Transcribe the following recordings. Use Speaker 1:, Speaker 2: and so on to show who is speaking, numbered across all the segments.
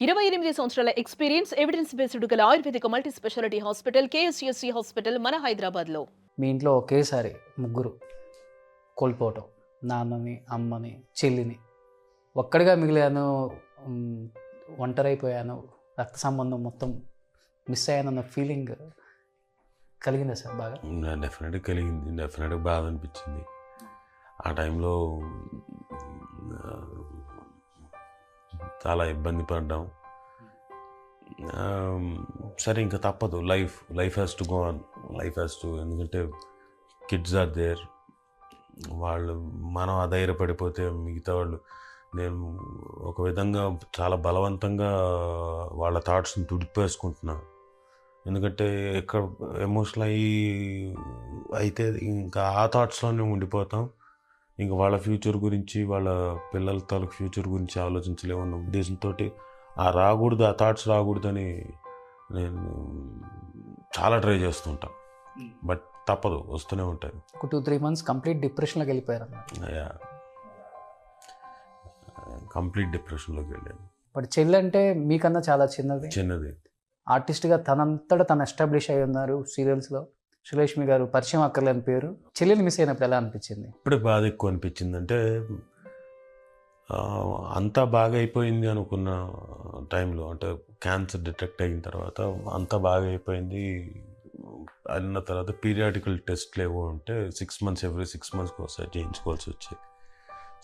Speaker 1: 28 సంవత్సరాల experience, evidence based గల ఆయుర్వేదిక multi speciality hospital KSUSC hospital మన హైదరాబాద్‌లో.
Speaker 2: మీ ఇంట్లో ఒకేసారి ముగ్గురు కోల్పోవటం. నాన్నని, అమ్మని, చెల్లిని. ఒక్కడిగా మిగిలాను. హ్మ్. ఒంటరైపోయాను. రక్త సంబంధం మొత్తం మిస్ అయ్యానన్న ఫీలింగ్ కలిగిందా సార్ బాగా?
Speaker 3: డెఫినెట్గా కలిగింది. డెఫినెట్గా బాధ అనిపించింది ఆ టైంలో. చాలా ఇబ్బంది పడ్డాం. సరే ఇంకా తప్పదు. Life has to go on. ఎందుకంటే కిడ్స్ ఆర్ దేర్. వాళ్ళు మనం అధైర్యపడిపోతే మిగతా వాళ్ళు, నేను ఒక విధంగా చాలా బలవంతంగా వాళ్ళ థాట్స్ని తుడిపేసుకుంటున్నాను. ఎందుకంటే ఎక్కడ ఎమోషనల్ అయితే ఇంకా ఆ థాట్స్లోనే ఉండిపోతాం. ఇంకా వాళ్ళ ఫ్యూచర్ గురించి, వాళ్ళ పిల్లల తాలూకు ఫ్యూచర్ గురించి ఆలోచించలేమన్న ఉద్దేశంతో ఆ థాట్స్ రాకూడదని నేను చాలా ట్రై చేస్తుంటాను. బట్ తప్పదు, వస్తూనే ఉంటాయి.
Speaker 2: ఒక 2-3 మంత్స్ కంప్లీట్ డిప్రెషన్లోకి వెళ్ళిపోయారు.
Speaker 3: కంప్లీట్ డిప్రెషన్లోకి వెళ్ళాను.
Speaker 2: బట్ చెల్లి అంటే మీకన్నా చాలా చిన్నది. ఆర్టిస్ట్గా తనంతటా తను ఎస్టాబ్లిష్ అయి ఉన్నారు సీరియల్స్లో. శ్రీలక్ష్మి గారు పరిచయం అక్కర్లేని పేరు. చెల్లెలు మిస్ అయినప్పుడు ఎలా అనిపించింది?
Speaker 3: ఇప్పుడే బాధ ఎక్కువ అనిపించింది. అంటే అంతా బాగా అయిపోయింది అనుకున్న టైంలో, అంటే క్యాన్సర్ డిటెక్ట్ అయిన తర్వాత అంతా బాగా అయిపోయింది అన్న తర్వాత పీరియాడికల్ టెస్ట్లు ఏవో ఉంటే ఎవ్రీ 6 మంత్స్కి ఒకసారి చేయించుకోవాల్సి వచ్చేది.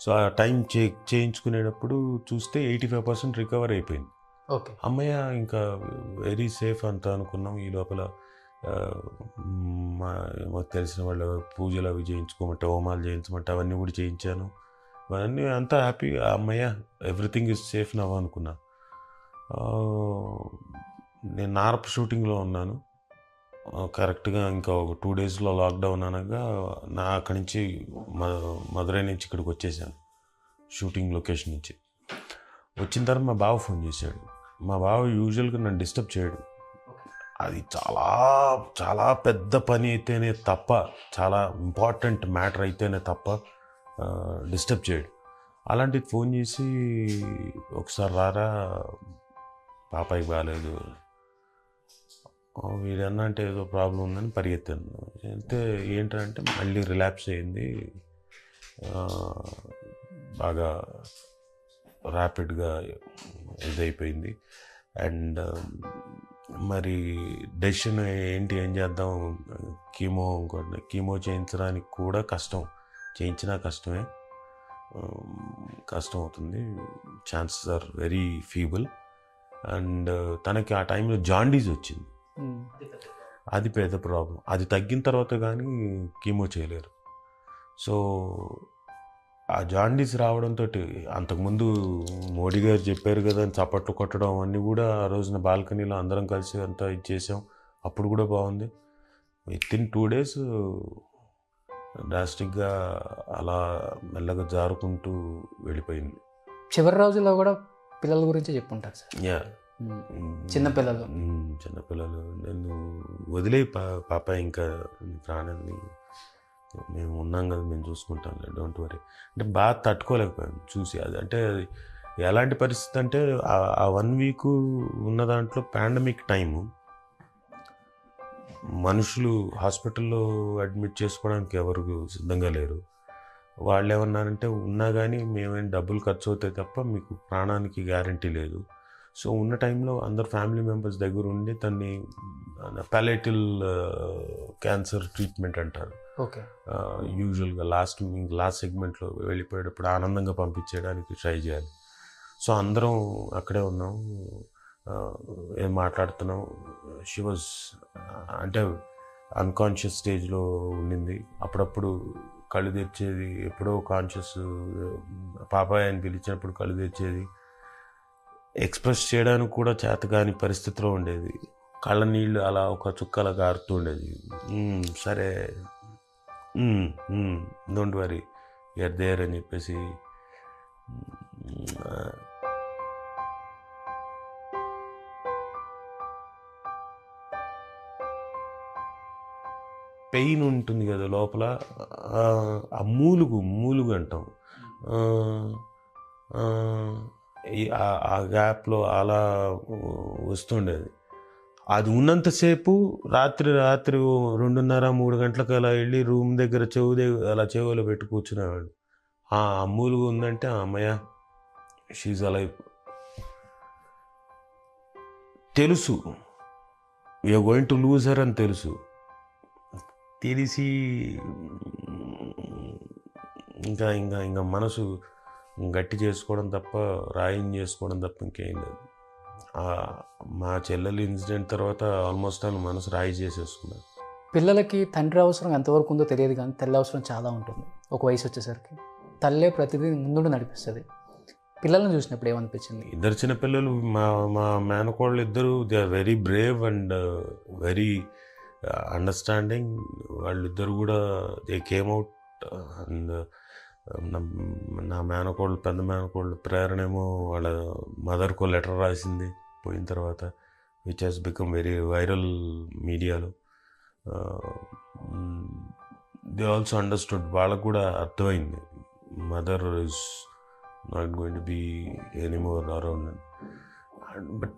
Speaker 3: సో ఆ టైం చేయించుకునేటప్పుడు చూస్తే 85% రికవర్ అయిపోయింది.
Speaker 2: ఓకే,
Speaker 3: అమ్మయ్య ఇంకా వెరీ సేఫ్ అంతా అనుకున్నాం. ఈ లోపల మాకు తెలిసిన వాళ్ళు పూజలు అవి చేయించుకోమంటే, హోమాలు చేయించమంటే అవన్నీ కూడా చేయించాను. అవన్నీ అంతా హ్యాపీగా, అమ్మయ్య ఎవ్రీథింగ్ ఇస్ సేఫ్ నవ్ అనుకున్నా. నేను నార్ప్ షూటింగ్లో ఉన్నాను. కరెక్ట్గా ఇంకా ఒక 2 డేస్లో లాక్డౌన్ అనగా అక్కడి నుంచి మదురై నుంచి ఇక్కడికి వచ్చేసాను. షూటింగ్ లొకేషన్ నుంచి వచ్చిన తర్వాత మా బావ ఫోన్ చేశాడు. మా బావ యూజువల్గా నన్ను డిస్టర్బ్ చేయడు. అది చాలా చాలా పెద్ద పని అయితేనే తప్ప, చాలా ఇంపార్టెంట్ మ్యాటర్ అయితేనే తప్ప డిస్టర్బ్ చేయడు. అలాంటిది ఫోన్ చేసి, ఒకసారి రారా పాపాయికి బాగాలేదు, వీడన్నా అంటే ఏదో ప్రాబ్లం ఉందని పరిగెత్తాను. అయితే ఏంటంటే మళ్ళీ రిలాప్స్ అయింది, బాగా ర్యాపిడ్గా ఇదైపోయింది. అండ్ మరి డెసిషన్ ఏం చేద్దాం, కీమో చేయించడానికి కూడా చేయించినా కష్టమే, కష్టం అవుతుంది, chances are very feeble. And తనకి ఆ టైంలో జాండీస్ వచ్చింది. అది పెద్ద ప్రాబ్లం. అది తగ్గిన తర్వాత కానీ కీమో చేయలేరు. సో ఆ జాండీస్ రావడంతో, అంతకుముందు మోడీ గారు చెప్పారు కదా అని చప్పట్లు కొట్టడం అవన్నీ కూడా ఆ రోజున బాల్కనీలో అందరం కలిసి అంతా ఇచ్చేసాం. అప్పుడు కూడా బాగుంది. వితిన్ 2 days డ్రాస్టిక్గా అలా మెల్లగా జారుకుంటూ వెళ్ళిపోయింది.
Speaker 2: చివరి రోజుల్లో కూడా పిల్లల గురించి చెప్పుంటారు సార్. చిన్నపిల్లలు
Speaker 3: నన్ను వదిలే పాప, ఇంకా ప్రాణాన్ని మేము ఉన్నాం కదా, మేము చూసుకుంటాం, డోంట్ వరీ అంటే బాగా తట్టుకోలేకపోయాను చూసి. అది అంటే ఎలాంటి పరిస్థితి అంటే, ఆ 1 week ఉన్న దాంట్లో పాండమిక్ టైము, మనుషులు హాస్పిటల్లో అడ్మిట్ చేసుకోవడానికి ఎవరు సిద్ధంగా లేరు. వాళ్ళు ఏమన్నారంటే, ఉన్నా కానీ మేమేం డబ్బులు ఖర్చు అవుతాయి తప్ప మీకు ప్రాణానికి గ్యారంటీ లేదు. సో ఉన్న టైంలో అందరు ఫ్యామిలీ మెంబర్స్ దగ్గర ఉండి తన్ని పాలియేటివ్ క్యాన్సర్ ట్రీట్మెంట్ అంటారు.
Speaker 2: ఓకే,
Speaker 3: యూజువల్గా లాస్ట్ సెగ్మెంట్లో వెళ్ళిపోయేటప్పుడు ఆనందంగా పంపించేయడానికి ట్రై చేయాలి. సో అందరం అక్కడే ఉన్నాం, ఏం మాట్లాడుతున్నాం. షీ వాజ్ అంటే అన్కాన్షియస్ స్టేజ్లో ఉండింది. అప్పుడప్పుడు కళ్ళు తెరిచేది, ఎప్పుడో కాన్షియస్, పాపాయ్ అని పిలిచినప్పుడు కళ్ళు తెరిచేది. ఎక్స్ప్రెస్ చేయడానికి కూడా చేతగాని పరిస్థితిలో ఉండేది. కళ్ళ నీళ్ళు అలా ఒక చుక్కలా గారుతూ ఉండేది. సరే, డోంట్ వరీ, యూఆర్ దేర్ అని చెప్పేసి పెయిన్ ఉంటుంది కదా లోపల, ఆ మూలుగు అంటాం. ఆ గ్యాప్లో అలా వస్తుండేది. అది ఉన్నంతసేపు రాత్రి 2:30-3 గంటలకు అలా వెళ్ళి రూమ్ దగ్గర అలా చెవులో పెట్టి కూర్చునేవాడు. అమ్మూలుగా ఉందంటే అమ్మయ్య షీజ్ అలైవ్. తెలుసు you are going to lose her అని తెలిసి ఇంకా ఇంకా ఇంకా మనసు గట్టి చేసుకోవడం తప్ప, రాయం చేసుకోవడం తప్ప ఇంకేం లేదు. మా చెల్లెలు ఇన్సిడెంట్ తర్వాత ఆల్మోస్ట్ వాళ్ళు మనసు రాయి చేసేసుకున్నారు.
Speaker 2: పిల్లలకి తండ్రి అవసరం ఎంతవరకు ఉందో తెలియదు, కానీ తల్లి అవసరం చాలా ఉంటుంది. ఒక వయసు వచ్చేసరికి తల్లే ప్రతిదీ ముందు నడిపిస్తుంది. పిల్లల్ని చూసినప్పుడు ఏమనిపించింది?
Speaker 3: ఇద్దరు చిన్నపిల్లలు, మా మేనకోళ్ళు ఇద్దరు, they are very brave and very understanding. వాళ్ళిద్దరు కూడా దే కేమ్ అవుట్. అండ్ నా మేనకోళ్ళు, పెద్ద మేనకోళ్ళు ప్రేరణేమో వాళ్ళ మదర్కో లెటర్ రాసింది పోయిన తర్వాత, which he's become very viral మీడియాలో. They also understood. వాళ్ళకు కూడా అర్థమైంది mother is not going to be anymore around, but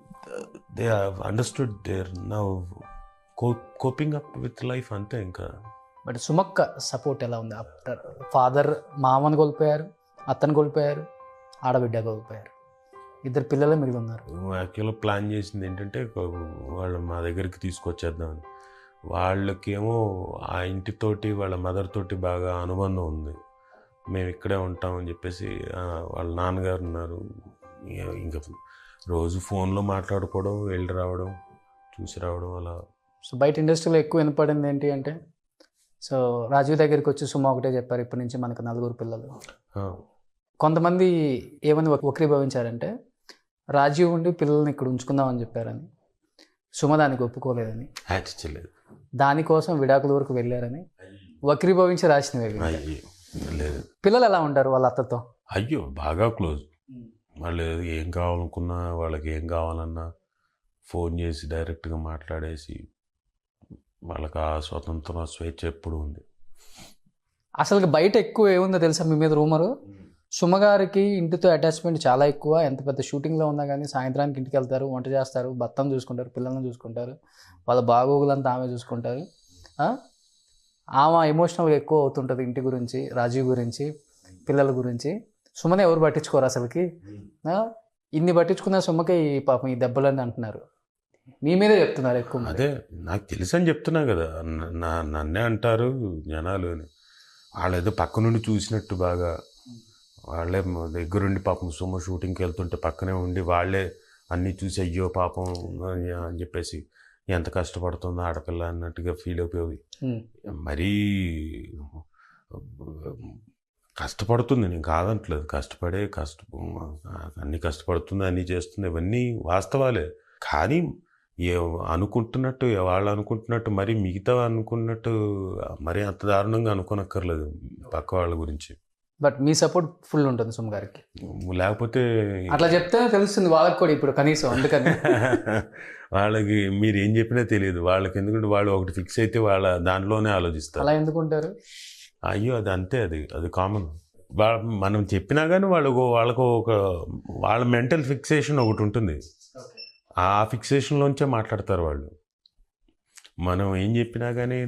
Speaker 3: they have understood, they're now coping up with life ante. Inka
Speaker 2: but సుమక్క సపోర్ట్ ఎలా ఉంది? ఆఫ్టర్ ఫాదర్ మామని కోల్పోయారు, అత్తని కోల్పోయారు, ఆడబిడ్డ కోల్పోయారు, ఇద్దరు పిల్లలే మిగిలి ఉన్నారు.
Speaker 3: యాక్చువల్గా ప్లాన్ చేసింది ఏంటంటే వాళ్ళు మా దగ్గరికి తీసుకొచ్చేద్దామని. వాళ్ళకేమో ఆ ఇంటితోటి వాళ్ళ మదర్ తోటి బాగా అనుబంధం ఉంది. మేము ఇక్కడే ఉంటామని చెప్పేసి వాళ్ళ నాన్నగారు ఉన్నారు. ఇంకా రోజు ఫోన్లో మాట్లాడుకోవడం, వెళ్ళి రావడం, చూసి రావడం అలా.
Speaker 2: సో బయట ఇండస్ట్రీలో ఎక్కువ వినపడింది ఏంటి అంటే, సో రాజీవ్ దగ్గరికి వచ్చి సుమ ఒకటే చెప్పారు, ఇప్పటి నుంచి మనకు 4 పిల్లలు. కొంతమంది ఏమని వక్రీభవించారంటే, రాజీవ్ ఉండి పిల్లల్ని ఇక్కడ ఉంచుకుందామని చెప్పారని, సుమ దానికి ఒప్పుకోలేదని,
Speaker 3: లేదు
Speaker 2: దానికోసం విడాకుల వరకు వెళ్ళారని వక్రీభవించి రాసినవి.
Speaker 3: లేదు.
Speaker 2: పిల్లలు ఎలా ఉంటారు వాళ్ళ అత్తతో?
Speaker 3: అయ్యో బాగా క్లోజ్. వాళ్ళు ఏం కావాలనుకున్నా, వాళ్ళకి ఏం కావాలన్నా ఫోన్ చేసి డైరెక్ట్గా మాట్లాడేసి, వాళ్ళకి ఆ స్వతంత్రం, స్వేచ్ఛ ఎప్పుడు ఉంది.
Speaker 2: అసలు బయట ఎక్కువ ఏముందో తెలుసా మీ మీద రూమరు? సుమగారికి ఇంటితో అటాచ్మెంట్ చాలా ఎక్కువ. ఎంత పెద్ద షూటింగ్లో ఉన్నా కానీ సాయంత్రానికి ఇంటికి వెళ్తారు, వంట చేస్తారు, భర్తను చూసుకుంటారు, పిల్లల్ని చూసుకుంటారు, వాళ్ళ బాగోగులంతా ఆమె చూసుకుంటారు. ఆమె ఎమోషనల్గా ఎక్కువ అవుతుంటుంది ఇంటి గురించి, రాజీవ్ గురించి, పిల్లల గురించి. సుమనే ఎవరు పట్టించుకోరు అసలుకి. ఇన్ని పట్టించుకున్న సుమకే ఈ పాపం ఈ దెబ్బలని అంటున్నారు, మీ మీదే చెప్తున్నారు ఎక్కువ.
Speaker 3: అదే నాకు తెలుసు అని చెప్తున్నా కదా, నన్నే అంటారు జనాలు. వాళ్ళు ఏదో పక్క నుండి చూసినట్టు బాగా, వాళ్ళే దగ్గరుండి పాపం సుమ షూటింగ్కి వెళ్తుంటే పక్కనే ఉండి వాళ్ళే అన్నీ చూసి అయ్యో పాపం అని చెప్పేసి ఎంత కష్టపడుతుందో ఆడపిల్ల అన్నట్టుగా ఫీల్ అయిపోయి, మరీ కష్టపడుతుంది, నేను కాదంటలేదు, అన్నీ కష్టపడుతుంది, అన్నీ చేస్తుంది, ఇవన్నీ వాస్తవాలే. కానీ అనుకుంటున్నట్టు, వాళ్ళు అనుకుంటున్నట్టు, మరి మిగతా అనుకున్నట్టు మరీ అంత దారుణంగా అనుకోనక్కర్లేదు పక్క వాళ్ళ గురించి.
Speaker 2: బట్ మీ సపోర్ట్ ఫుల్ ఉంటుంది సుమ గారికి.
Speaker 3: లేకపోతే
Speaker 2: అట్లా చెప్తే తెలుస్తుంది వాళ్ళకి కూడా ఇప్పుడు కనీసం. అందుకని
Speaker 3: వాళ్ళకి మీరు ఏం చెప్పినా తెలియదు వాళ్ళకి, ఎందుకంటే వాళ్ళు ఒకటి ఫిక్స్ అయితే వాళ్ళ దాంట్లోనే ఆలోచిస్తారు.
Speaker 2: అలా ఎందుకుంటారు?
Speaker 3: అయ్యో అది అంతే, అది కామన్. మనం చెప్పినా కానీ వాళ్ళకు ఒక వాళ్ళ మెంటల్ ఫిక్సేషన్ ఒకటి ఉంటుంది. ఆ ఫిక్సేషన్లోంచే మాట్లాడతారు వాళ్ళు. మనం ఏం చెప్పినా కానీ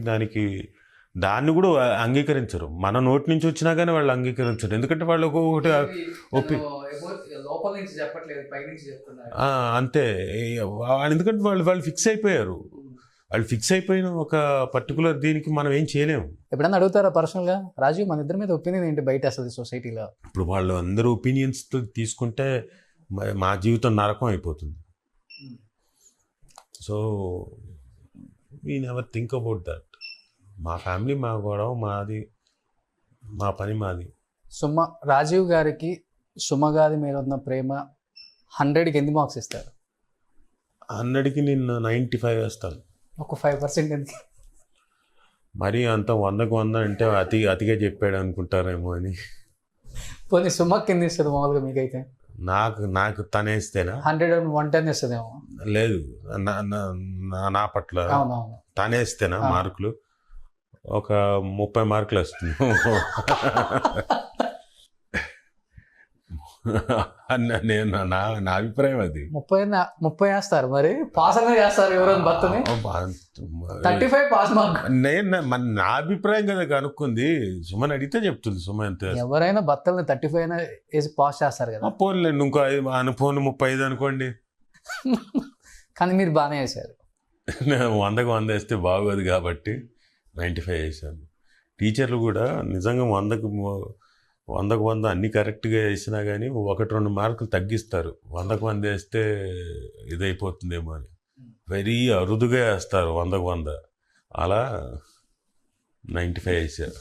Speaker 3: దాన్ని కూడా అంగీకరించరు. మన నోటి నుంచి వచ్చినా కానీ వాళ్ళు అంగీకరించరు. ఎందుకంటే వాళ్ళు ఒకటి అంతే. ఎందుకంటే వాళ్ళు ఫిక్స్ అయిపోయారు. వాళ్ళు ఫిక్స్ అయిపోయిన ఒక పర్టికులర్ దీనికి మనం ఏం చేయలేము.
Speaker 2: ఎప్పుడన్నా అడుగుతారా పర్సనల్గా, రాజీవ్ మన ఇద్దరి మీద ఒపీనియన్ ఏంటి బయట అసలు సొసైటీలో?
Speaker 3: ఇప్పుడు వాళ్ళు అందరూ ఒపీనియన్స్ తీసుకుంటే మా జీవితం నరకం అయిపోతుంది. So we never think about that. మా ఫ్యామిలీ, మా గొడవ మాది, మా పని మాది.
Speaker 2: రాజీవ్ గారికి సుమ గారి మీద ఉన్న ప్రేమ 100కి ఎన్ని మార్క్స్ ఇస్తారు?
Speaker 3: 100కి నేను 95 వేస్తాను.
Speaker 2: ఒక 5% ఎందుకు?
Speaker 3: మరి అంత 100కి 100 అంటే అతిగా చెప్పాడు అనుకుంటారేమో అని.
Speaker 2: పోనీ సుమకి ఎన్ని ఇస్తుంది మామూలుగా మీకైతే?
Speaker 3: నాకు తనేస్తేనా
Speaker 2: 110 ఇస్తుందేమో.
Speaker 3: లేదు, నా పట్ల తనేస్తేనా మార్కులు ఒక 30 మార్కులు వస్తుంది. నేను నా అభిప్రాయం అది.
Speaker 2: 30 వేస్తారు మరి పాస్ అనేది చేస్తారు ఎవరైనా భర్తని 35 పాస్ మార్క్.
Speaker 3: నా అభిప్రాయం కదా కనుక్కుంది. సుమన్ అడిగితే చెప్తుంది. సుమన్ ఎంత
Speaker 2: ఎవరైనా భర్తల్ని 35 వేసి పాస్ చేస్తారు కదా.
Speaker 3: పోన్లేండి, ఇంకో అనుకోని 35 అనుకోండి.
Speaker 2: కానీ మీరు బాగానే వేశారు.
Speaker 3: 100కు 100 వేస్తే బాగోదు కాబట్టి 95 వేసాను. టీచర్లు కూడా నిజంగా 100కు 100 అన్ని కరెక్ట్గా వేసినా కానీ 1-2 మార్కులు తగ్గిస్తారు. 100కు 100 వేస్తే ఇదైపోతుందేమో అని వెరీ అరుదుగా వేస్తారు 100కు 100. అలా 95 వేసారు.